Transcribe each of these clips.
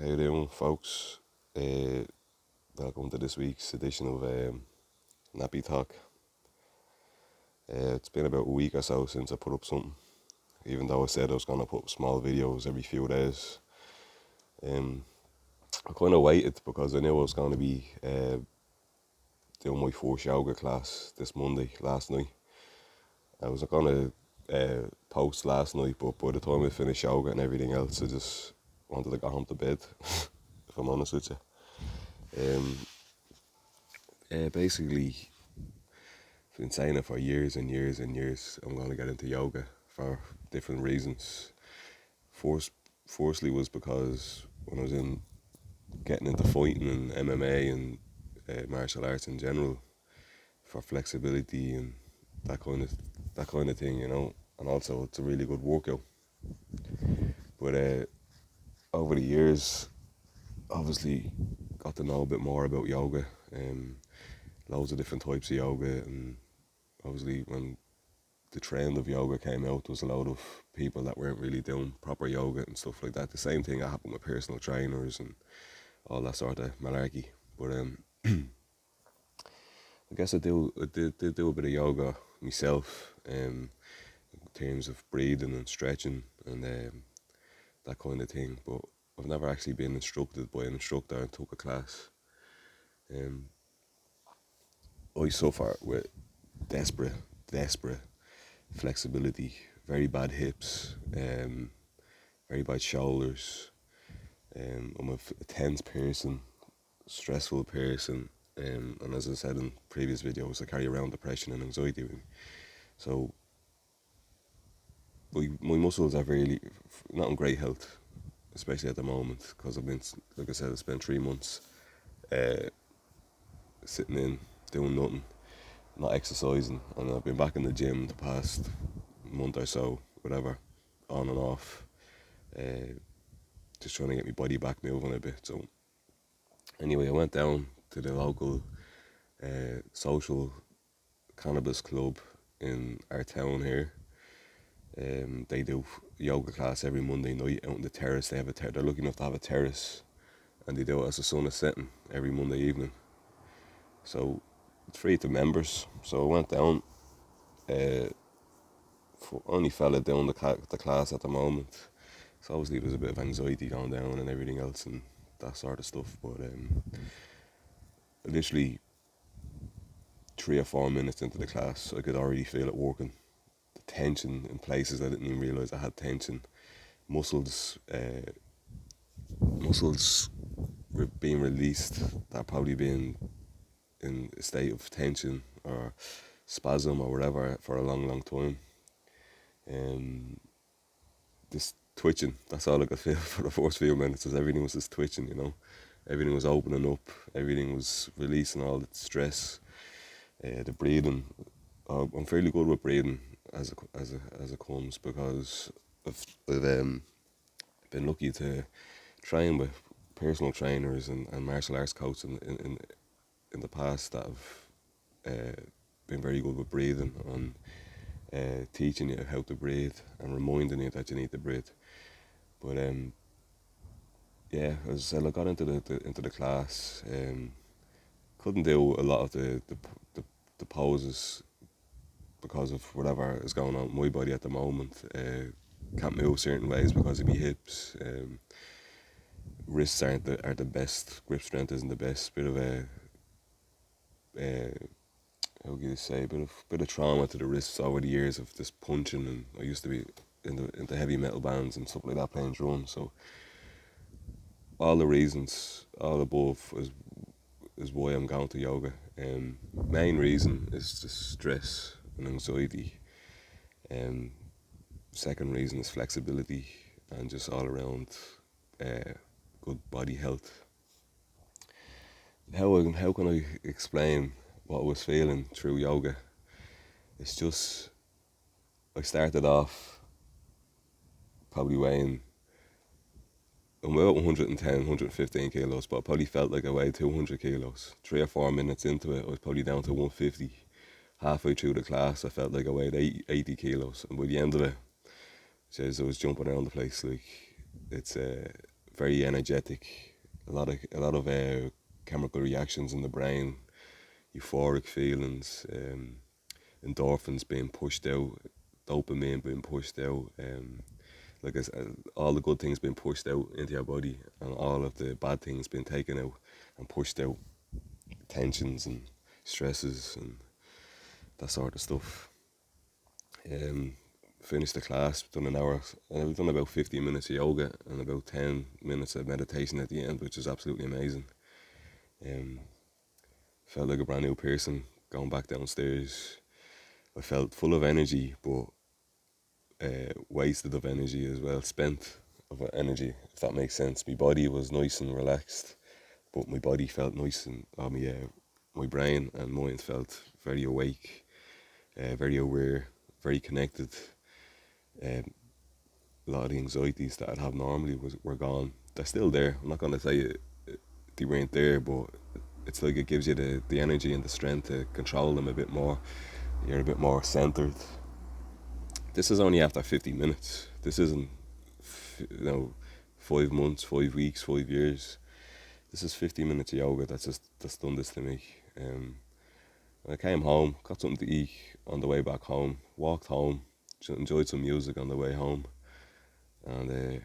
How you doing, folks? Uh, Welcome to this week's edition of Nappy Talk. It's been about a week or so since I put up something, even though I said I was going to put small videos every few days. I kind of waited because I knew I was going to be doing my first yoga class this Monday, last night. I was going to post last night, but by the time I finished yoga and everything else, I just wanted to go home to bed, if I'm honest with you. Basically, I've been saying it for years and years and years. I'm going to get into yoga for different reasons. Firstly was because when I was getting into fighting and MMA and martial arts in general, for flexibility and that kind of thing, you know. And also, it's a really good workout. But over the years, obviously, got to know a bit more about yoga. Loads of different types of yoga, and obviously when the trend of yoga came out, there was a lot of people that weren't really doing proper yoga and stuff like that. The same thing that happened with personal trainers and all that sort of malarkey. But I guess I did do a bit of yoga myself, in terms of breathing and stretching and that kind of thing. But I've never actually been instructed by an instructor and took a class. I suffer with desperate flexibility, very bad hips, very bad shoulders. I'm a tense person, stressful person, and as I said in previous videos, I carry around depression and anxiety with me. So my muscles are really not in great health, especially at the moment, because I've been, like I said, I spent 3 months sitting in, doing nothing, not exercising, and I've been back in the gym the past month or so, whatever, on and off, just trying to get my body back moving a bit. So anyway, I went down to the local social cannabis club in our town here. They do yoga class every Monday night out on the terrace. They have they're lucky enough to have a terrace, and they do it as the sun is setting every Monday evening. So it's free to members. So I went down. Only fella down the class at the moment. So obviously there's a bit of anxiety going down and everything else and that sort of stuff. But literally 3 or 4 minutes into the class, I could already feel it working. The tension in places I didn't even realise I had tension. Muscles were being released that probably been in a state of tension or spasm or whatever for a long time. This twitching, that's all I could feel for the first few minutes, was everything was just twitching, you know. Everything was opening up, everything was releasing all the stress, the breathing. I'm fairly good with breathing as it comes, because I've been lucky to train with personal trainers and martial arts coaches in the past that have been very good with breathing and teaching you how to breathe and reminding you that you need to breathe. But yeah, as I said, I got into the class. Couldn't do a lot of the poses because of whatever is going on with my body at the moment. Can't move certain ways because of my hips. Wrists aren't the best. Grip strength isn't the best. Bit of a how can you say, bit of trauma to the wrists over the years of just punching, and I used to be into heavy metal bands and stuff like that, playing drums. So all the reasons, all above, is why I'm going to yoga. Main reason is just stress and anxiety. Second reason is flexibility and just all around good body health. How can I explain what I was feeling through yoga? It's just, I started off probably weighing, I'm about 110, 115 kilos, but I probably felt like I weighed 200 kilos. 3 or 4 minutes into it, I was probably down to 150. Halfway through the class, I felt like I weighed 80 kilos. And by the end of it, I was jumping around the place. Like, it's very energetic, a lot of chemical reactions in the brain, euphoric feelings, endorphins being pushed out, dopamine being pushed out, like I said, all the good things being pushed out into your body, and all of the bad things being taken out and pushed out, tensions and stresses and that sort of stuff. Um, Finished the class, done an hour, and I've done about 15 minutes of yoga and about 10 minutes of meditation at the end, which is absolutely amazing. Um, Felt like a brand new person going back downstairs. I felt full of energy, but wasted of energy as well, spent of energy, if that makes sense. My body was nice and relaxed, but my body felt nice and my brain and mind felt very awake, very aware, very connected. Um, a lot of the anxieties that I'd have normally were gone. They're still there. I'm not going to say they weren't there, but it's like it gives you the energy and the strength to control them a bit more. You're a bit more centered. This is only after 50 minutes. This isn't, 5 months, 5 weeks, 5 years. This is 50 minutes of yoga that's done this to me. I came home, got something to eat on the way back home, walked home, enjoyed some music on the way home, and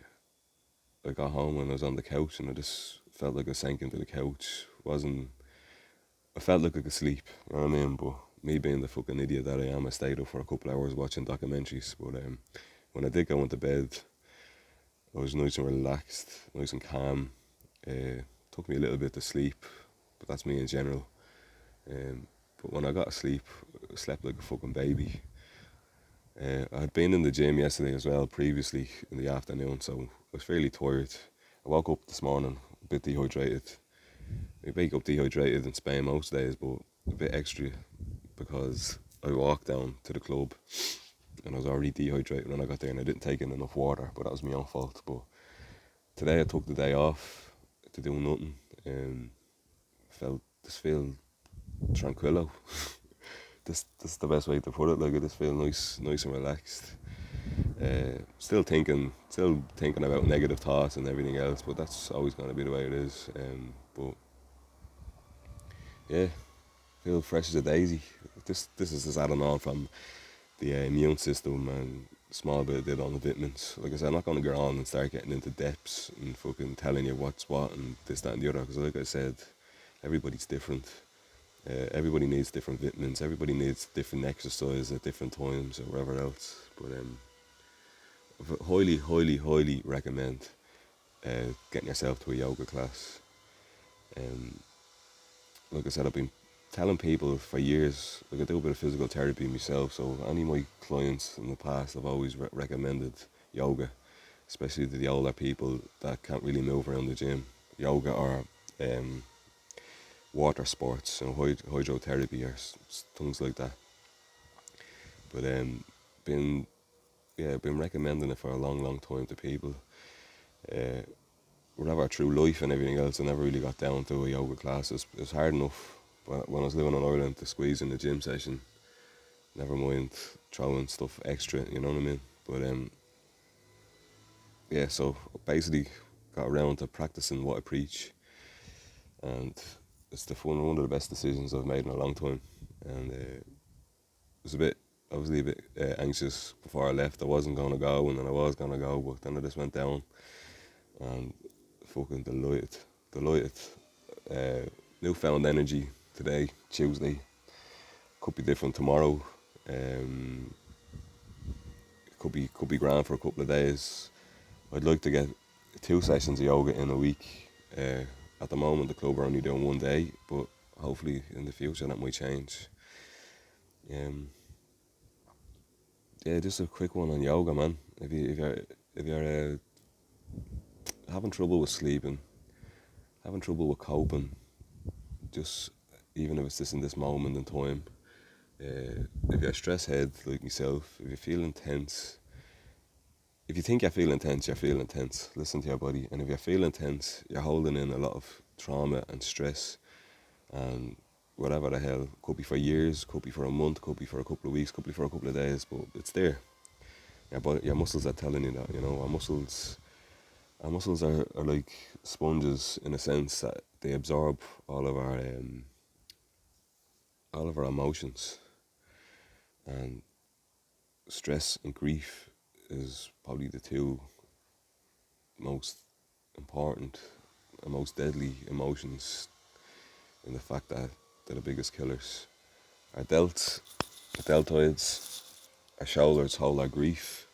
I got home and I was on the couch and I just felt like I sank into the couch. I felt like I could sleep, you know what I mean? But me being the fucking idiot that I am, I stayed up for a couple of hours watching documentaries. But when I did go into bed, I was nice and relaxed, nice and calm. Took me a little bit to sleep, but that's me in general. But when I got to sleep, I slept like a fucking baby. I had been in the gym yesterday as well, previously in the afternoon, so I was fairly tired. I woke up this morning a bit dehydrated. I wake up dehydrated in Spain most days, but a bit extra because I walked down to the club and I was already dehydrated when I got there and I didn't take in enough water, but that was my own fault. But today I took the day off to do nothing and feel tranquilo. This is the best way to put it. Like I just feel nice and relaxed. Still thinking about negative thoughts and everything else, but that's always going to be the way it is. But yeah, feel fresh as a daisy. This is just adding on from the immune system and small bit I did on the vitamins. Like I said, I'm not going to go on and start getting into depths and fucking telling you what's what and this, that and the other, because like I said, everybody's different. Everybody needs different vitamins. Everybody needs different exercise at different times or whatever else. But I highly recommend getting yourself to a yoga class. Like I said, I've been telling people for years, like I do a bit of physical therapy myself, so any of my clients in the past I've always recommended yoga, especially to the older people that can't really move around the gym. Yoga or water sports, hydrotherapy or things like that. But been been recommending it for a long time to people. Whatever through life and everything else, I never really got down to a yoga class. It's hard enough when I was living on Ireland to squeeze in the gym session. Never mind throwing stuff extra, you know what I mean? But so basically got around to practicing what I preach, and it's one of the best decisions I've made in a long time. And obviously a bit anxious before I left. I wasn't gonna go, and then I was gonna go, but then I just went down, and fucking delighted. Newfound energy today, Tuesday. Could be different tomorrow. Could be grand for a couple of days. I'd like to get 2 sessions of yoga in a week. At the moment, the club are only doing 1 day, but hopefully in the future that might change. Just a quick one on yoga, man. If you're having trouble with sleeping, having trouble with coping, just even if it's just in this moment in time, if you're a stress head like myself, if you feel intense, if you think you're feeling tense, you're feeling tense. Listen to your body. And if you're feeling tense, you're holding in a lot of trauma and stress and whatever the hell. Could be for years, could be for a month, could be for a couple of weeks, could be for a couple of days, but it's there. Your muscles are telling you that, our muscles Our muscles are like sponges in a sense that they absorb all of our emotions, and stress and grief is probably the two most important and most deadly emotions, in the fact that they're the biggest killers. Our deltoids, our shoulders hold our grief.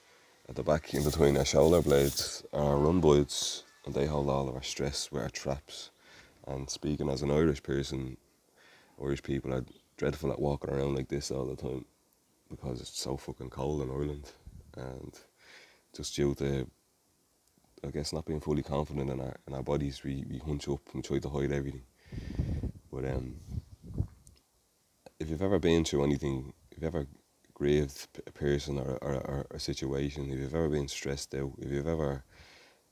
At the back in between our shoulder blades are our rhomboids, and they hold all of our stress with our traps. And speaking as an Irish person, Irish people are dreadful at walking around like this all the time because it's so fucking cold in Ireland. And just due to, I guess, not being fully confident in our bodies, we hunch up and try to hide everything. But if you've ever been through anything, if you've ever grieved a person or a situation, if you've ever been stressed out, if you've ever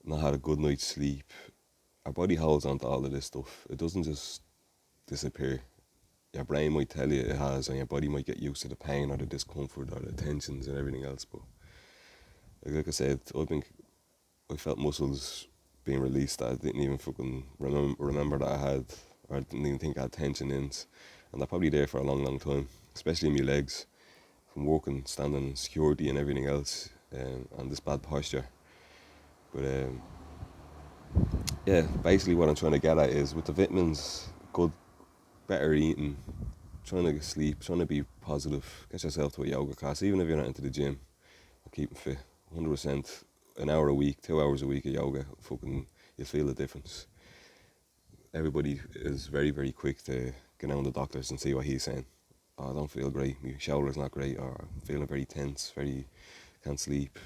not had a good night's sleep, our body holds on to all of this stuff. It doesn't just disappear. Your brain might tell you it has, and your body might get used to the pain or the discomfort or the tensions and everything else. But like I said, I felt muscles being released that I didn't even fucking remember that I had, or I didn't even think I had tension in. And they're probably there for a long, long time, especially in my legs, from working, standing, security and everything else, and this bad posture. But yeah, basically what I'm trying to get at is, with the vitamins, good, better eating, trying to sleep, trying to be positive, get yourself to a yoga class, even if you're not into the gym, or keeping fit, 100%, an hour a week, 2 hours a week of yoga, fucking, you'll feel the difference. Everybody is very, very quick to get down to the doctors and see what he's saying. Oh, I don't feel great, my shoulder's not great, or I'm feeling very tense, very, can't sleep,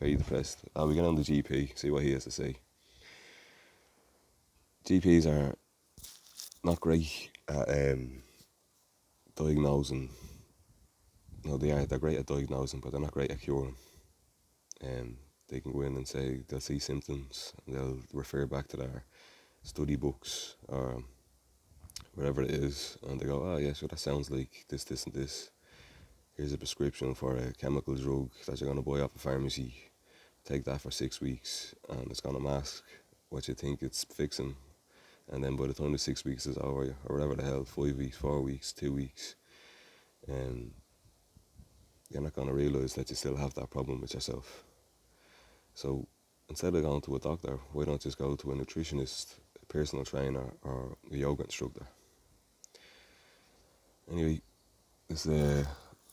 very depressed. We get on the GP, see what he has to say. GPs are not great at diagnosing. No, they're great at diagnosing, but they're not great at curing. They can go in and say they'll see symptoms, and they'll refer back to their study books or wherever it is, and they go, oh yeah, so that sounds like this, this and this. Here's a prescription for a chemical drug that you're going to buy off a pharmacy. Take that for 6 weeks, and it's going to mask what you think it's fixing. And then by the time the 6 weeks is over, or whatever the hell, 5 weeks, 4 weeks, 2 weeks, you're not going to realise that you still have that problem with yourself. So instead of going to a doctor, why don't you just go to a nutritionist, a personal trainer, or a yoga instructor? Anyway, this is a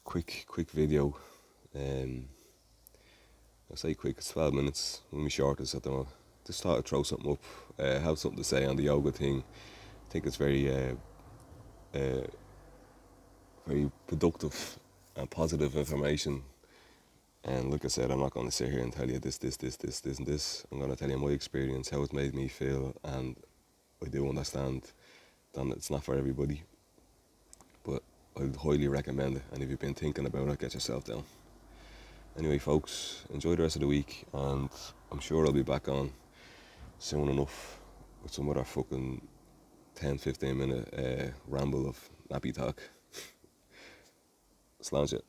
quick video. I say quick, it's 12 minutes, one of my shortest at the moment. Just thought I'd throw something up, have something to say on the yoga thing. I think it's very productive and positive information. And like I said, I'm not going to sit here and tell you this, and this. I'm going to tell you my experience, how it's made me feel, and I do understand that it's not for everybody, but I'd highly recommend it. And if you've been thinking about it, get yourself down. Anyway, folks, enjoy the rest of the week, and I'm sure I'll be back on soon enough with some other fucking 10-15 minute ramble of nappy talk. Slange it.